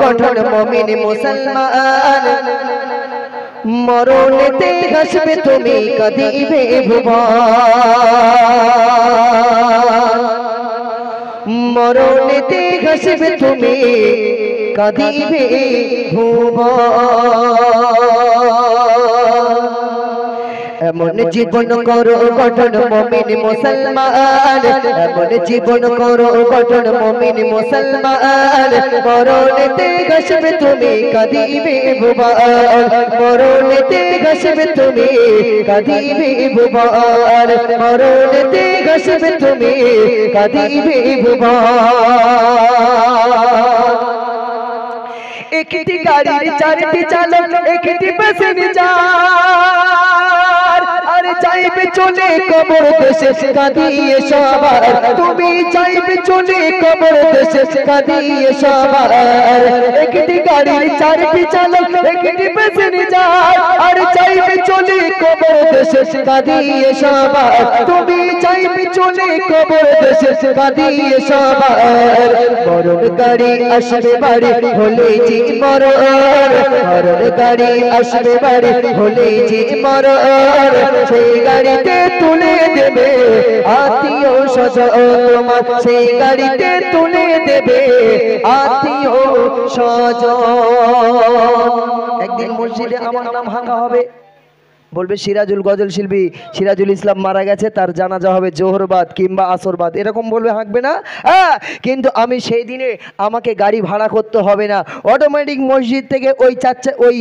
গঠন মুমিন মুসলমান মরণেতে হাসবে তুমি কাঁদিবে ভুবন মরণেতে হাসবে তুমি কাঁদিবে ভুবন এমন জীবন করো গঠন মুমিন মুসলমান এমন জীবন করো গঠন মুমিন মুসলমান মরণেতে হাসবে তুমি কাঁদিবে ভুবন মরণেতে হাসবে তুমি কাঁদিবে ভুবন মরণেতে হাসবে তুমি কাঁদিবে ভুবন একটি গাড়ির চারটি চালক একটি প্যাসেঞ্জার আর যাইবে চলে কবর দেশে কাঁদিয়ে সবার তুমি যাইবে চলে কবর দেশে কাঁদিয়ে সবার একটি গাড়ির চারটি চালক একটি প্যাসেঞ্জার আর যাইবে চলে কবর দেশে কাঁদিয়ে সবার তুমি যাইবে চলে কবর দেশে কাঁদিয়ে সবার মরণ গাড়ি আসবে বাড়ি হলে জি মরণ মরণ গাড়ি আসবে বাড়ি হলে জি মরণ সেই গাড়িতে তুলে দেবে আত্মীয় স্বজন তোমার সেই গাড়িতে তুলে দেবে আত্মীয় স্বজন একদিন মসজিদে আমার নাম হাঁকা হবে বলবে সিরাজুল গজল শিল্পী সিরাজুল ইসলাম মারা গেছে তার জানাজা হবে জোহরবাদ কিংবা আসরবাদ এরকম বলবে হাঁকবে না হ্যাঁ কিন্তু আমি সেই দিনে আমাকে গাড়ি ভাড়া করতে হবে না অটোমেটিক মসজিদ থেকে ওই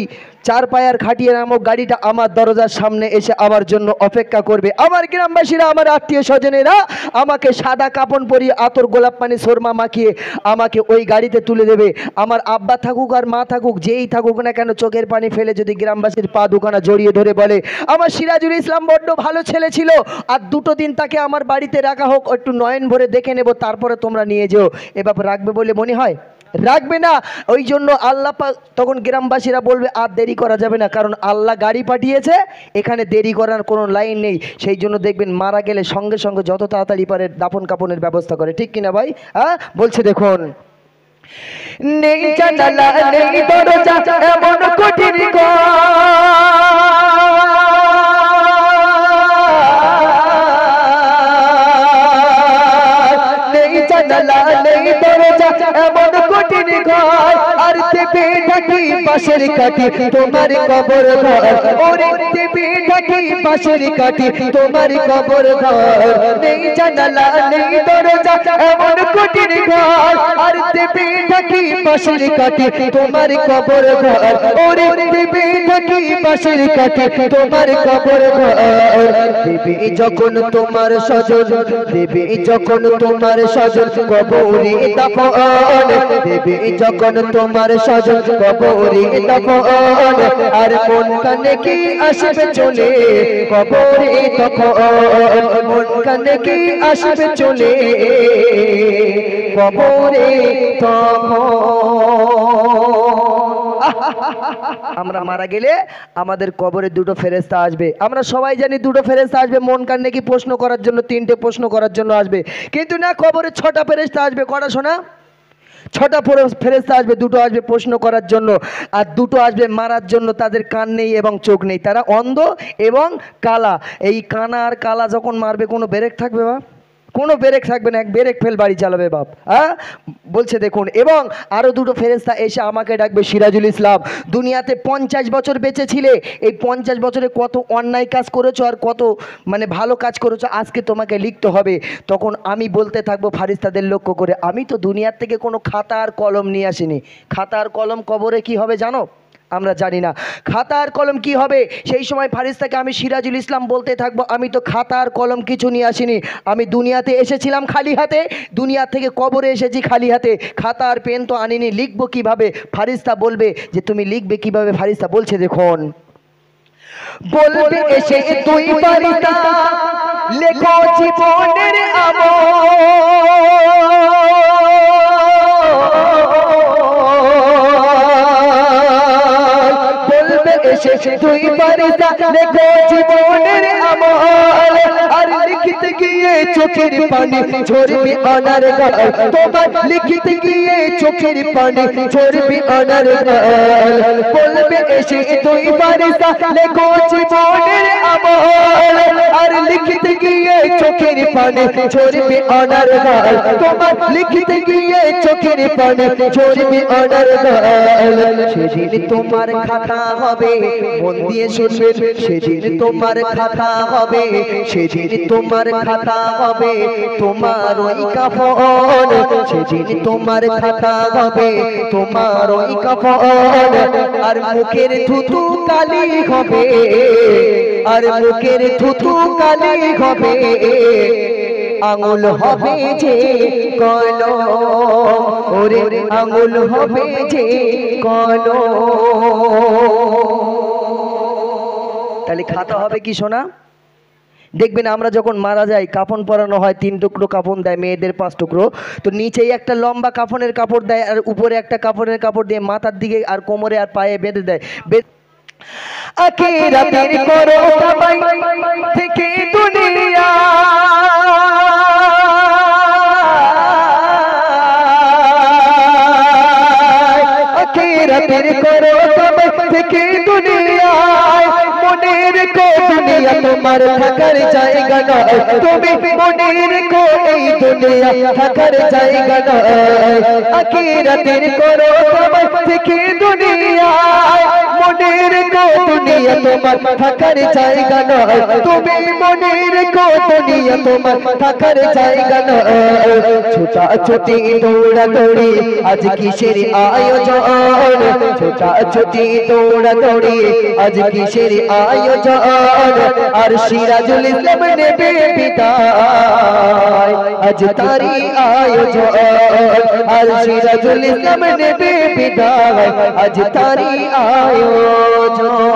চার পায়ার খাটিয়ে নামক গাড়িটা আমার দরজার সামনে এসে আমার জন্য অপেক্ষা করবে আমার গ্রামবাসীরা আমার আত্মীয় স্বজনেরা আমাকে সাদা কাপড় পরিয়ে আতর গোলাপ পানি সুরমা মাখিয়ে আমাকে ওই গাড়িতে তুলে দেবে আমার আব্বা থাকুক আর মা থাকুক যেই থাকুক না কেন চোখের পানি ফেলে যদি গ্রামবাসীর পা দুখানা জড়িয়ে ধরে বলে আমার সিরাজুল ইসলাম বড্ড ভালো ছেলে ছিল আর দুটো দিন তাকে আমার বাড়িতে রাখা হোক একটু নয়ন ভরে দেখে নেব তারপরে তোমরা নিয়ে যেও এ ব্যাপার রাখবে বলে মনে হয় রাখবে না ওই জন্য আল্লাহ তখন গ্রামবাসীরা বলবে আর দেরি করা যাবে না কারণ আল্লাহ গাড়ি পাঠিয়েছে এখানে দেরি করার কোনো লাইন নেই সেই জন্য দেখবেন মারা গেলে সঙ্গে সঙ্গে যত তাড়াতাড়ি পারে দাফন কাপনের ব্যবস্থা করে ঠিক কিনা ভাই হ্যাঁ বলছে দেখুন নেই জানালা নেই দরজা এমন কঠিন নেই জানালা নেই দরজা এমন কঠিন ঘর আর দেবে ঢাকি বাঁশের কাঠি তোমার কবর ঘর ওরে দেবে ঢাকি বাঁশের কাঠি তোমার কবর ঘর নেই জানালা নেই দরজা এমন কঠিন ঘর আর দেবে ঢাকি বাঁশের কাঠি তোমার কবর ঘর ওরে দেবে ঢাকি বাঁশের কাঠি তোমার কবর ঘর দেবে যখন তোমার স্বজন দেবে যখন তোমার স্বজন কবরে দাফন দেবে যখন তোমার স্বজন কবরে দাফন আর মন কানে কি আসবে চলে কবরে তখন মন কানে কি আসবে চলে কবরে তখন আমরা মারা গেলে আমাদের কবরে দুটো ফেরেশতা আসবে আমরা সবাই জানি দুটো ফেরেশতা আসবে মন কানে কি প্রশ্ন করার জন্য তিনটে প্রশ্ন করার জন্য আসবে কিন্তু না কবরে ছটা ফেরেশতা আসবে কটা শোনা ছটা ফেরেশতা আসবে দুটো আসবে প্রশ্ন করার জন্য আর দুটো আসবে মারার জন্য তাদের কান নেই এবং চোখ নেই তারা অন্ধ এবং কালা এই কানা আর কালা যখন মারবে কোনো ব্রেক থাকবে বা কোনো ব্রেক থাকবে না এক ব্রেক ফেল বাড়ি চালাবে বাপ হ্যাঁ বলছে দেখুন এবং আরও দুটো ফেরেশতা এসে আমাকে ডাকবে সিরাজুল ইসলাম দুনিয়াতে 50 বছর বেঁচে ছিলে এই 50 বছরে কত অন্যায় কাজ করেছো আর কত মানে ভালো কাজ করেছো আজকে তোমাকে লিখতে হবে তখন আমি বলতে থাকবো ফারিস্তাদের লক্ষ্য করে আমি তো দুনিয়ার থেকে কোনো খাতা আর কলম নিয়ে আসিনি খাতা আর কলম কবরে কি হবে জানো আমরা জানি না খাতা আর কলম কি হবে সেই সময় ফারিস্তাকে আমি সিরাজুল ইসলাম বলতে থাকবো আমি তো খাতা আর কলম কিছু নিয়ে আসিনি আমি দুনিয়াতে এসেছিলাম খালি হাতে দুনিয়া থেকে কবরে এসেছি খালি হাতে খাতা আর পেন তো আনিনি লিখবো কিভাবে ফারিস্তা বলবে যে তুমি লিখবে কিভাবে ফারিস্তা বলছে দেখুন বলবে এসে তুই ফারিস্তা লেখো জীবনের আমল তুই ফারিস্তা লেখো জীবনের আমল আর লিখতে গিয়ে চোখের পানি ঝরবে অনার গাল তোমার লিখতে গিয়ে চোখের পানি ঝরবে অনার গাল বলবে এসে তুই ফারিস্তা লেখো জীবনের আমল আর লিখতে গিয়ে চোখের পানি ঝরবে অনার গাল তোমার লিখতে গিয়ে চোখের পানি ঝরবে অনার গাল সেদিন তোমার খাতা হবে মন দিয়ে শুনবে সেদিন তোমার খাতা হবে সেদিন তোমার খাতা হবে তোমার ওই কাফন সেদিন তোমার খাতা হবে তোমার ওই কাফন আর মুখের থুতু কালি হবে আর মুখের থুতু কালি হবে আঙুল হবে যে কলম ওরে আঙুল হবে যে কলম তাহলে খাতা হবে কি সোনা দেখবেন আমরা যখন মারা যাই কাফন পরানো হয় 3 টুকরো কাফন দেয় মেয়েদের 5 টুকরো তো নিচেই একটা লম্বা কাফনের কাপড় দেয় আর উপরে একটা কাফনের কাপড় দিয়ে মাথার দিকে আর কোমরে আর পায়ে বেঁধে দেয় আখিরাতের করো কামাই থেকে দুনিয়া আখিরাতের করো কামাই থেকে দুনিয়া মনের কো দুনিয়া তোমার থাকার জায়গা নয় তুমি মনের কো এই দুনিয়া থাকার জায়গা নয় আখিরাতের করো কামাই থেকে দুনিয়া মনের কো দুনিয়া তোমার থাকার জায়গা নয় তুমি মনের কো দুনিয়া তোমার থাকার জায়গা নয় ছোটা ছোটি দৌড়া দৌড়ি আজ কিসের আয়োজন ছোটা ছোটি দৌড়া দৌড়ি আজ কিসের আয়োজন আর সিরাজুল ইসলাম নেবে বিদায় আজ তারি আয়োজন আর সিরাজুল ইসলাম নেবে বিদায় আজ তারি আয়োজন